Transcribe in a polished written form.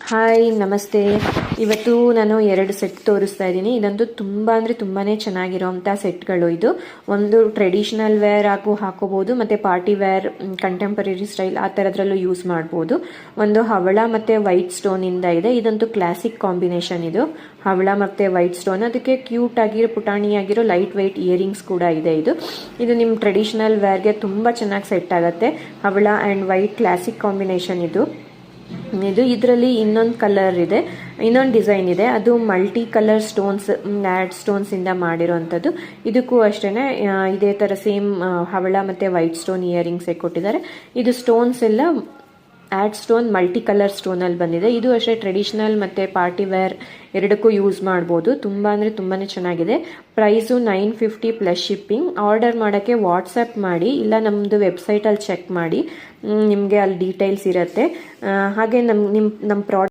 Hi ನಮಸ್ತೆ. ಇವತ್ತು ನಾನು 2 ಸೆಟ್ ತೋರಿಸ್ತಾ ಇದ್ದೀನಿ. ಇದಂತೂ ತುಂಬ ಅಂದರೆ ತುಂಬಾ ಚೆನ್ನಾಗಿರೋವಂಥ ಸೆಟ್ಗಳು. ಇದು ಒಂದು ಟ್ರೆಡಿಷನಲ್ ವೇರ್ ಹಾಕೋಬಹುದು, ಮತ್ತು ಪಾರ್ಟಿ ವೇರ್, ಕಂಟೆಂಪರರಿ ಸ್ಟೈಲ್ ಆ ಥರದ್ರಲ್ಲೂ ಯೂಸ್ ಮಾಡ್ಬೋದು. ಒಂದು ಹವಳ ಮತ್ತು ವೈಟ್ ಸ್ಟೋನಿಂದ ಇದೆ. ಇದಂತೂ ಕ್ಲಾಸಿಕ್ ಕಾಂಬಿನೇಷನ್. ಇದು ಹವಳ ಮತ್ತು ವೈಟ್ ಸ್ಟೋನ್, ಅದಕ್ಕೆ ಕ್ಯೂಟ್ ಆಗಿರೋ ಪುಟಾಣಿಯಾಗಿರೋ ಲೈಟ್ ವೆಯ್ಟ್ ಇಯರಿಂಗ್ಸ್ ಕೂಡ ಇದೆ. ಇದು ನಿಮ್ಮ ಟ್ರೆಡಿಷನಲ್ ವೇರ್ಗೆ ತುಂಬ ಚೆನ್ನಾಗಿ ಸೆಟ್ ಆಗುತ್ತೆ. ಹವಳ ಆ್ಯಂಡ್ ವೈಟ್ ಕ್ಲಾಸಿಕ್ ಕಾಂಬಿನೇಷನ್ ಇದು. ಇದರಲ್ಲಿ ಇನ್ನೊಂದು ಕಲರ್ ಇದೆ, ಇನ್ನೊಂದು ಡಿಸೈನ್ ಇದೆ. ಅದು ಮಲ್ಟಿ ಕಲರ್ ಸ್ಟೋನ್ಸ್, ನ್ಯಾಡ್ ಸ್ಟೋನ್ಸ್ ಇಂದ ಮಾಡಿರೋಂಥದ್ದು. ಇದಕ್ಕೂ ಅಷ್ಟೇ ಇದೇ ಥರ ಸೇಮ್ ಹವಳ ಮತ್ತು ವೈಟ್ ಸ್ಟೋನ್ ಇಯರಿಂಗ್ಸ್ ಕೊಟ್ಟಿದ್ದಾರೆ. ಇದು ಸ್ಟೋನ್ಸ್ ಎಲ್ಲ ಆ್ಯಡ್ ಸ್ಟೋನ್, ಮಲ್ಟಿ ಕಲರ್ ಸ್ಟೋನಲ್ಲಿ ಬಂದಿದೆ. ಇದು ಅಷ್ಟೇ ಟ್ರೆಡಿಷನಲ್ ಮತ್ತು ಪಾರ್ಟಿ ವೇರ್ ಎರಡಕ್ಕೂ ಯೂಸ್ ಮಾಡ್ಬೋದು. ತುಂಬ ಅಂದರೆ ತುಂಬಾ ಚೆನ್ನಾಗಿದೆ. Price 950 plus shipping. ಆರ್ಡರ್ ಮಾಡೋಕ್ಕೆ ವಾಟ್ಸಪ್ ಮಾಡಿ, ಇಲ್ಲ ನಮ್ಮದು ವೆಬ್ಸೈಟಲ್ಲಿ ಚೆಕ್ ಮಾಡಿ, ನಿಮಗೆ ಅಲ್ಲಿ ಡೀಟೇಲ್ಸ್ ಇರುತ್ತೆ. ಹಾಗೆ ನಮ್ಮ ಪ್ರಾಡಕ್ಟ್